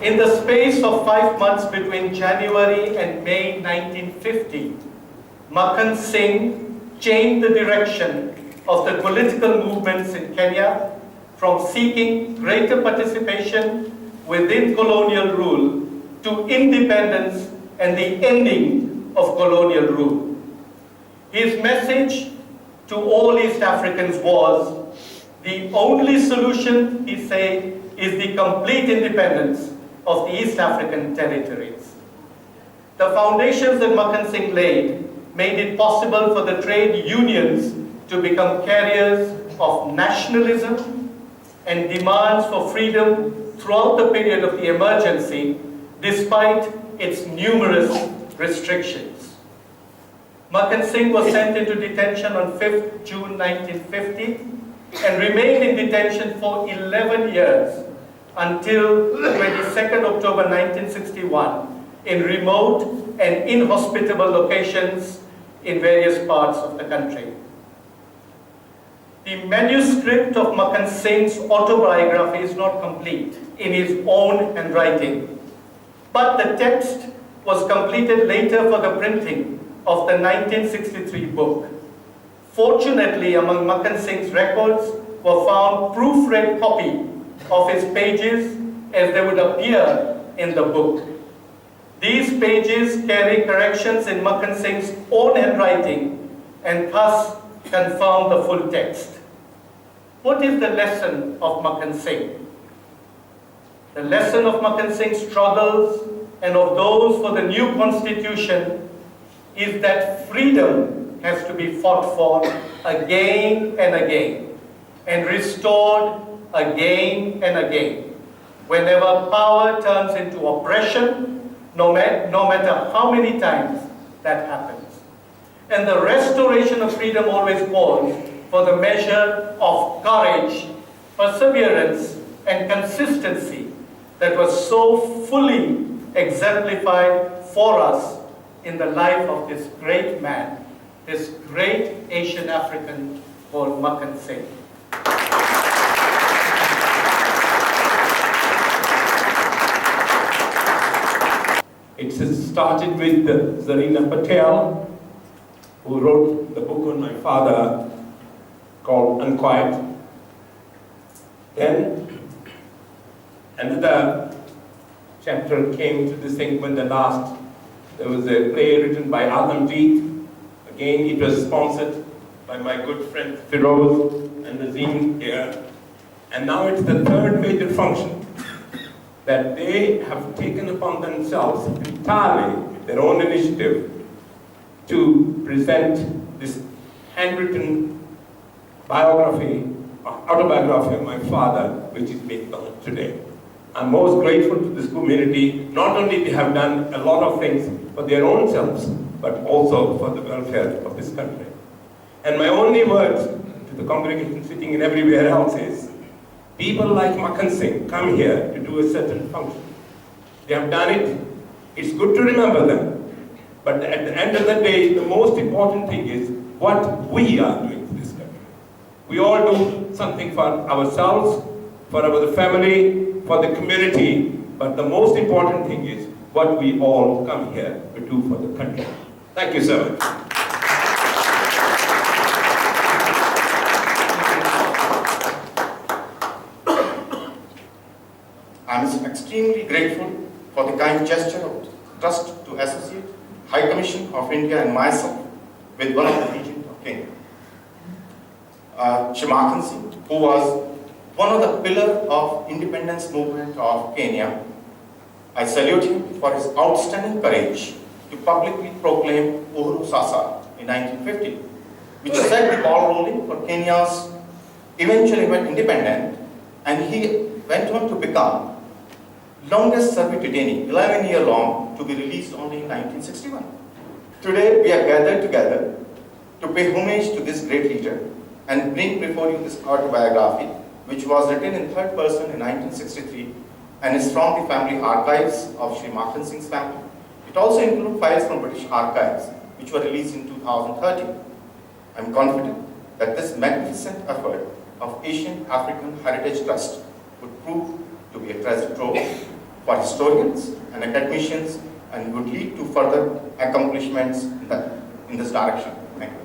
In the space of 5 months between January and May 1950, Makhan Singh changed the direction of the political movements in Kenya from seeking greater participation within colonial rule to independence and the ending of colonial rule. His message to all East Africans was, the only solution, he said, is the complete independence of the East African territories. The foundations that Makhan Singh laid made it possible for the trade unions to become carriers of nationalism and demands for freedom throughout the period of the emergency, despite its numerous restrictions. Makhan Singh was sent into detention on 5th June 1950 and remained in detention for 11 years until 22nd October 1961 in remote and inhospitable locations in various parts of the country. The manuscript of Makhan Singh's autobiography is not complete in his own handwriting, but the text was completed later for the printing of the 1963 book. Fortunately, among Makhan Singh's records were found proofread copy of his pages as they would appear in the book. These pages carry corrections in Makhan Singh's own handwriting and thus confirm the full text. What is the lesson of Makhan Singh? The lesson of Makhan Singh's struggles and of those for the new constitution is that freedom has to be fought for again and again and restored again and again. Whenever power turns into oppression, no matter how many times that happens. And the restoration of freedom always calls for the measure of courage, perseverance, and consistency that was so fully exemplified for us in the life of this great man, this great Asian African called Makhan Singh. It started with Zarina Patel, who wrote the book on my father called Unquiet. Then another chapter came to this thing when there was a play written by Alamjeet. Again, it was sponsored by my good friend Firoz and Nazim here. And now it's the third major function that they have taken upon themselves entirely with their own initiative to present this handwritten autobiography of my father, which is being done today. I'm most grateful to this community. Not only they have done a lot of things for their own selves, but also for the welfare of this country. And my only words to the congregation sitting in everywhere else is, people like Makhan Singh come here to do a certain function. They have done it. It's good to remember them. But at the end of the day, the most important thing is what we are doing for this country. We all do something for ourselves, for our family, for the community, but the most important thing is what we all come here to do for the country. Thank you so much. I am extremely grateful for the kind gesture of trust to associate High Commission of India and myself with one of the regents of Kenya. Makhan Singh, who was one of the pillars of independence movement of Kenya. I salute him for his outstanding courage to publicly proclaim Uhuru Sasa in 1950, which set the ball rolling for Kenya's eventual independence, and he went on to become longest serving detainee, 11 years long, to be released only in 1961. Today we are gathered together to pay homage to this great leader and bring before you this autobiography, which was written in third person in 1963 and is from the family archives of Sri Makhan Singh's family. It also includes files from British archives, which were released in 2013. I am confident that this magnificent effort of Asian African Heritage Trust would prove to be a treasure trove for historians and academicians and would lead to further accomplishments in this direction. Thank you.